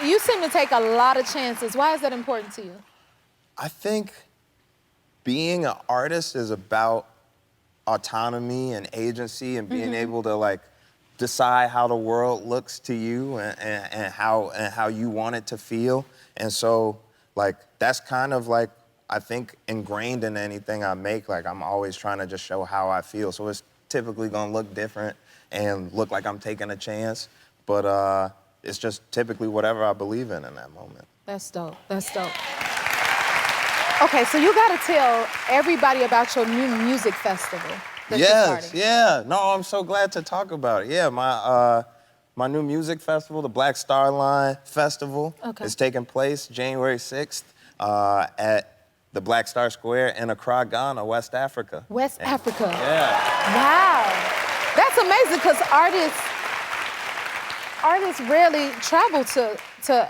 You seem to take a lot of chances. Why is that important to you? I think being an artist is about autonomy and agency and being able to like decide how the world looks to you and how you want it to feel. And so like that's kind of like I think ingrained in anything I make. Like I'm always trying to just show how I feel. So it's typically gonna look different and look like I'm taking a chance, but it's just typically whatever I believe in that moment. That's dope. That's dope. Okay, so you gotta tell everybody about your new music festival that you're starting. Yeah. No, I'm so glad to talk about it. Yeah, my new music festival, the Black Star Line Festival, is taking place January 6th at the Black Star Square in Accra, Ghana, West Africa. West Africa. Yeah. Wow. That's amazing because artists rarely travel to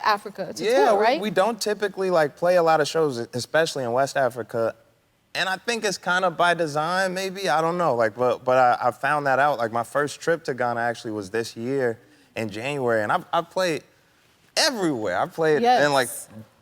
Africa to tour, right? We don't typically like play a lot of shows, especially in West Africa. And I think it's kind of by design, maybe, I don't know. Like, but I found that out. Like my first trip to Ghana actually was this year in January, and I've played everywhere. I played in like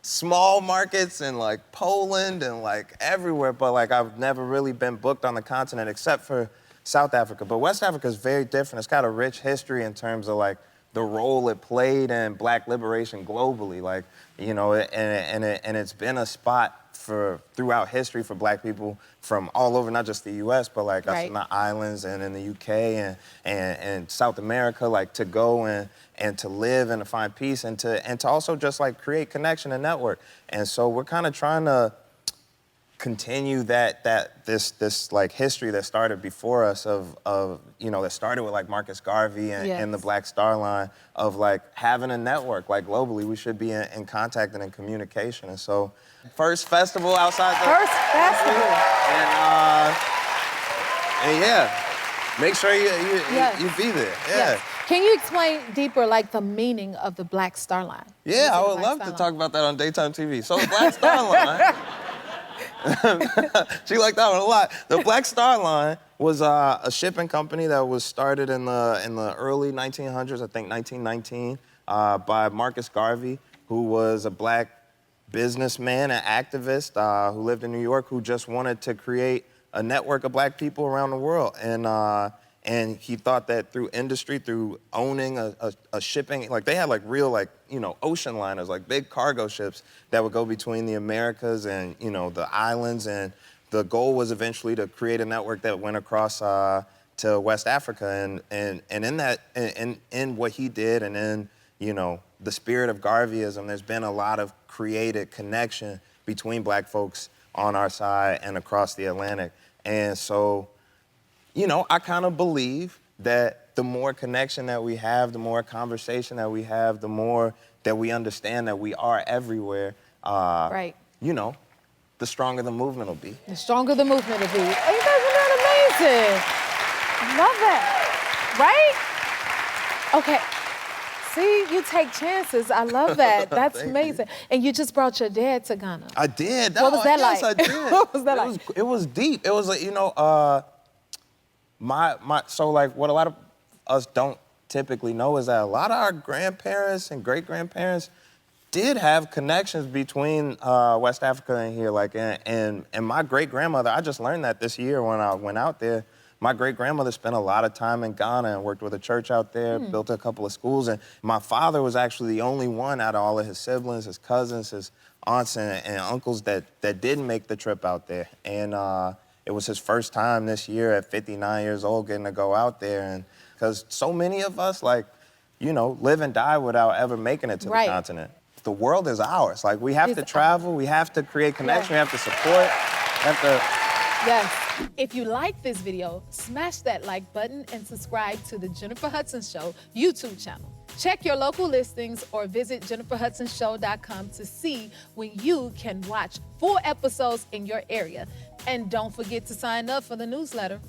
small markets in like Poland and like everywhere, but like I've never really been booked on the continent except for South Africa. But West Africa is very different. It's got a rich history in terms of like the role it played in Black liberation globally, like, you know, and it's been a spot throughout history for Black people from all over, not just the U.S., but like us in the islands and in the U.K. and South America, like to go and to live and to find peace and to also just like create connection and network. And so we're kind of trying to continue this like history that started before us of you know, that started with like Marcus Garvey and the Black Star Line of like having a network like globally. We should be in contact and in communication. And so first festival outside the first festival. And yeah, make sure you be there. Yeah. Can you explain deeper like the meaning of the Black Star Line? Yeah, I would love to talk about that on daytime TV. So the Black Star Line. She liked that one a lot. The Black Star Line was a shipping company that was started in the early 1900s, I think 1919, by Marcus Garvey, who was a Black businessman and activist who lived in New York, who just wanted to create a network of Black people around the world. And he thought that through industry, through owning a shipping, like they had like real like, you know, ocean liners, like big cargo ships that would go between the Americas and, you know, the islands. And the goal was eventually to create a network that went across to West Africa. And in that, in what he did and in, you know, the spirit of Garveyism, there's been a lot of created connection between Black folks on our side and across the Atlantic. And so, you know, I kind of believe that the more connection that we have, the more conversation that we have, the more that we understand that we are everywhere, you know, the stronger the movement will be. The stronger the movement will be. Oh, you guys are doing amazing. I love that. Right? Okay. See, you take chances. I love that. That's amazing. And you just brought your dad to Ghana. I did. What was that like? Yes, I did. What was that like? It was deep. It was like, you know, so like what a lot of us don't typically know is that a lot of our grandparents and great-grandparents did have connections between West Africa and here. Like, and my great-grandmother, I just learned that this year when I went out there. My great-grandmother spent a lot of time in Ghana and worked with a church out there, built a couple of schools. And my father was actually the only one out of all of his siblings, his cousins, his aunts and uncles that didn't make the trip out there. And it was his first time this year at 59 years old getting to go out there. And because so many of us, like, you know, live and die without ever making it to the continent. The world is ours. Like, we have to travel, we have to create connection, we have to support, we have to... Yes. If you like this video, smash that like button and subscribe to the Jennifer Hudson Show YouTube channel. Check your local listings or visit jenniferhudsonshow.com to see when you can watch full episodes in your area. And don't forget to sign up for the newsletter.